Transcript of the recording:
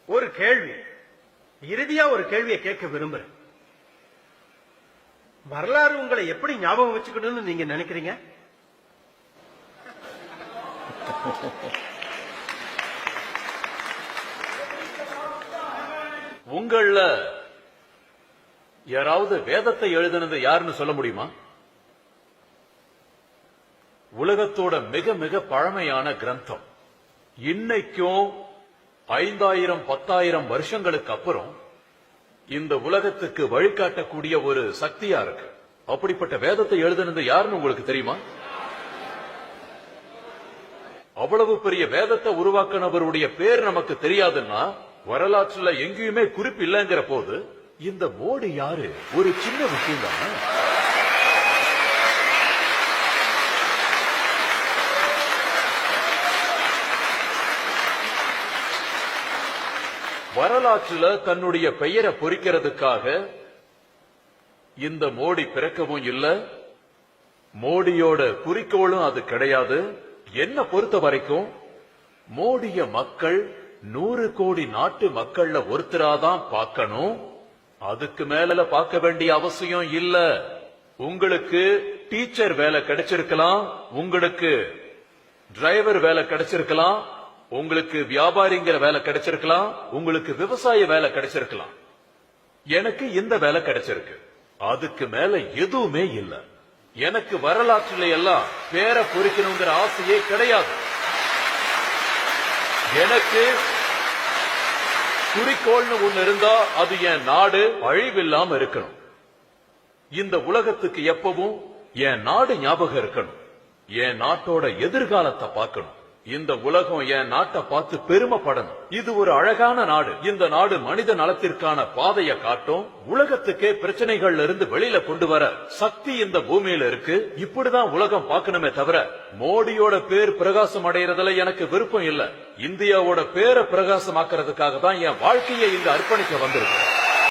ஒரு கேள்வி, இறுதியா ஒரு கேள்வியை கேட்க விரும்புறேன். வரலாறு உங்களை எப்படி ஞாபகம் வச்சுக்கணும்னு நீங்க நினைக்கிறீங்க? உங்கள யாராவது வேதத்தை எழுதினது யாருன்னு சொல்ல முடியுமா? உலகத்தோட மிக மிக பழமையான கிரந்தம். இன்னைக்கும் 5000 10,000 வருஷங்களுக்கு அப்புறம் இந்த உலகத்துக்கு வழிகாட்டக்கூடிய ஒரு சக்தியா இருக்கு. அப்படிப்பட்ட வேதத்தை எழுதினது யாருன்னு உங்களுக்கு தெரியுமா? அவ்வளவு பெரிய வேதத்தை உருவாக்கினவருடைய பேர் நமக்கு தெரியாதுன்னா, வரலாற்றுல எங்கேயுமே குறிப்பு இல்லைங்கிற போது இந்த மோடி யாரு? ஒரு சின்ன விஷயம் தானே. வரலாற்றுல தன்னுடைய பெயரை பொறிக்கிறதுக்காக இந்த மோடி பிறக்கவும் இல்ல, மோடியோட குறிக்கோளும் அது கிடையாது. என்ன பொறுத்த வரைக்கும் மோடிய மக்கள் 100 கோடி நாட்டு மக்கள்ல ஒருத்தராதான் பார்க்கணும். அதுக்கு மேல பார்க்க வேண்டிய அவசியம் இல்ல. உங்களுக்கு டீச்சர் வேலை கிடைச்சிருக்கலாம், உங்களுக்கு டிரைவர் வேலை கிடைச்சிருக்கலாம், உங்களுக்கு வியாபாரிங்கிற வேலை கிடைச்சிருக்கலாம், உங்களுக்கு விவசாய வேலை கிடைச்சிருக்கலாம். எனக்கு இந்த வேலை கிடைச்சிருக்கு. அதுக்கு மேல எதுவுமே இல்ல. எனக்கு வரலாற்றுல எல்லாம் பேரை பொறிக்கணுங்கிற ஆசையே கிடையாது. எனக்கு குறிக்கோள்னு ஒண்ணு இருந்தா அது என் நாடு அழிவில்லாம இருக்கணும். இந்த உலகத்துக்கு எப்பவும் என் நாடு ஞாபகம் இருக்கணும். என் நாட்டோட எதிர்காலத்தை பார்க்கணும். இந்த உலகம் என் நாட்டை பார்த்து பெருமைப்படணும். இது ஒரு அழகான நாடு. இந்த நாடு மனித நலத்திற்கான பாதையை காட்டும். உலகத்துக்கே பிரச்சனைகள்ல இருந்து வெளியில கொண்டு வர சக்தி இந்த பூமியில இருக்கு. இப்படிதான் உலகம் பார்க்கணுமே தவிர மோடியோட பேர் பிரகாசம் அடைகிறதுல எனக்கு விருப்பம் இல்ல. இந்தியாவோட பேரை பிரகாசமாக்குறதுக்காக தான் என் வாழ்க்கையை இங்க அர்ப்பணிக்க வந்திருக்கு.